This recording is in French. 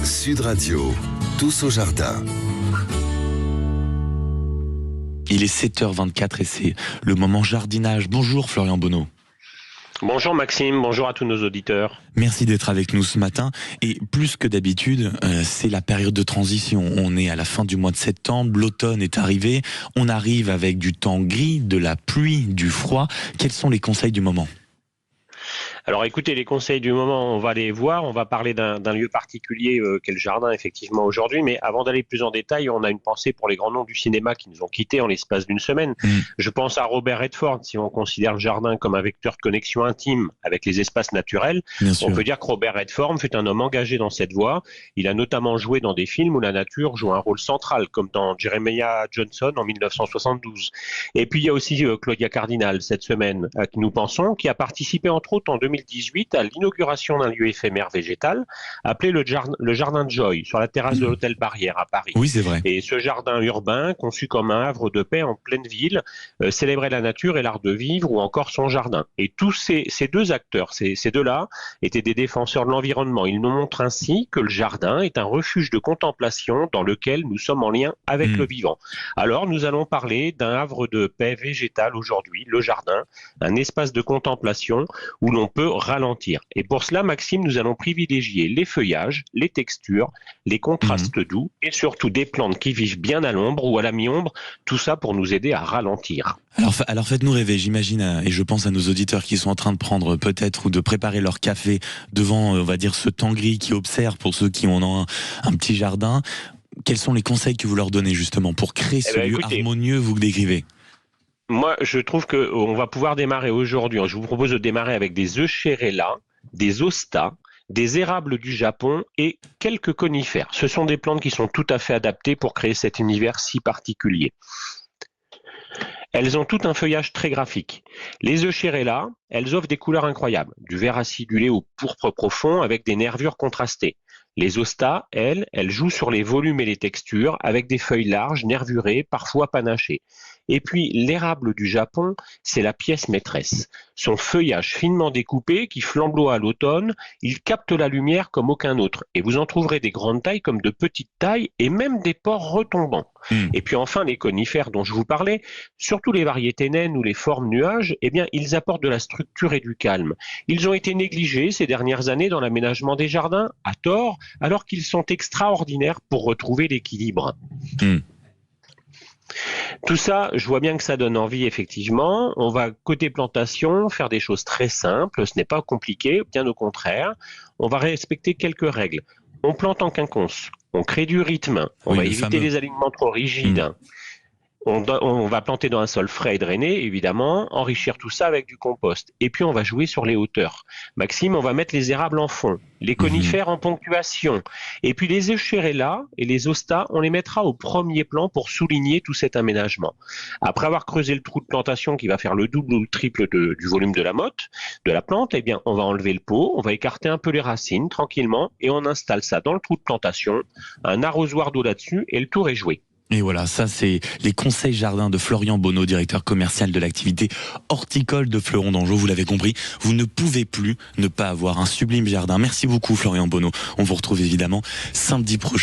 Sud Radio, tous au jardin. Il est 7h24 et c'est le moment jardinage. Bonjour Florian Bonneau. Bonjour Maxime, bonjour à tous nos auditeurs. Merci d'être avec nous ce matin. Et plus que d'habitude, c'est la période de transition. On est à la fin du mois de septembre, l'automne est arrivé. On arrive avec du temps gris, de la pluie, du froid. Quels sont les conseils du moment ? Alors écoutez, les conseils du moment, on va les voir. On va parler d'un lieu particulier qu'est le jardin effectivement aujourd'hui. Mais avant d'aller plus en détail, on a une pensée pour les grands noms du cinéma qui nous ont quittés en l'espace d'une semaine. Je pense à Robert Redford. Si on considère le jardin comme un vecteur de connexion intime avec les espaces naturels, on peut dire que Robert Redford fut un homme engagé dans cette voie. Il a notamment joué dans des films où la nature joue un rôle central, comme dans Jeremiah Johnson en 1972. Et puis il y a aussi Claudia Cardinal cette semaine, à qui nous pensons, qui a participé entre autres en 2018 à l'inauguration d'un lieu éphémère végétal appelé le jardin de Joy sur la terrasse de l'hôtel Barrière à Paris. Oui, c'est vrai. Et ce jardin urbain, conçu comme un havre de paix en pleine ville, célébrait la nature et l'art de vivre ou encore son jardin. Et tous ces deux acteurs, ces deux-là, étaient des défenseurs de l'environnement. Ils nous montrent ainsi que le jardin est un refuge de contemplation dans lequel nous sommes en lien avec le vivant. Alors, nous allons parler d'un havre de paix végétal aujourd'hui, le jardin, un espace de contemplation où l'on peut ralentir. Et pour cela, Maxime, nous allons privilégier les feuillages, les textures, les contrastes doux et surtout des plantes qui vivent bien à l'ombre ou à la mi-ombre, tout ça pour nous aider à ralentir. Alors faites-nous rêver, j'imagine, et je pense à nos auditeurs qui sont en train de prendre peut-être ou de préparer leur café devant, on va dire, ce temps gris qui observe pour ceux qui ont un petit jardin. Quels sont les conseils que vous leur donnez justement pour créer ce lieu harmonieux, vous décrivez ? Moi, je trouve qu'on va pouvoir démarrer aujourd'hui. Je vous propose de démarrer avec des Euchérella, des Ostas, des érables du Japon et quelques conifères. Ce sont des plantes qui sont tout à fait adaptées pour créer cet univers si particulier. Elles ont tout un feuillage très graphique. Les Euchérella, elles offrent des couleurs incroyables, du vert acidulé au pourpre profond avec des nervures contrastées. Les Ostas, elles jouent sur les volumes et les textures avec des feuilles larges, nervurées, parfois panachées. Et puis l'érable du Japon, c'est la pièce maîtresse. Son feuillage finement découpé qui flamboie à l'automne, il capte la lumière comme aucun autre. Et vous en trouverez des grandes tailles comme de petites tailles et même des pores retombants. Et puis enfin les conifères dont je vous parlais, surtout les variétés naines ou les formes nuages, eh bien ils apportent de la structure et du calme. Ils ont été négligés ces dernières années dans l'aménagement des jardins, à tort, alors qu'ils sont extraordinaires pour retrouver l'équilibre. Tout ça, je vois bien que ça donne envie, effectivement. On va, côté plantation, faire des choses très simples. Ce n'est pas compliqué, bien au contraire. On va respecter quelques règles. On plante en quinconce. On crée du rythme. On va éviter les alignements trop rigides. On va planter dans un sol frais et drainé, évidemment, enrichir tout ça avec du compost. Et puis, on va jouer sur les hauteurs. Maxime, on va mettre les érables en fond, les conifères en ponctuation. Et puis, les Euchérella et les Ostas, on les mettra au premier plan pour souligner tout cet aménagement. Après avoir creusé le trou de plantation qui va faire le double ou le triple du volume de la motte, de la plante, eh bien, on va enlever le pot, on va écarter un peu les racines tranquillement et on installe ça dans le trou de plantation, un arrosoir d'eau là-dessus et le tour est joué. Et voilà, ça c'est les conseils jardin de Florian Bonneau, directeur commercial de l'activité horticole de Fleuron d'Anjou. Vous l'avez compris, vous ne pouvez plus ne pas avoir un sublime jardin. Merci beaucoup Florian Bonneau. On vous retrouve évidemment samedi prochain.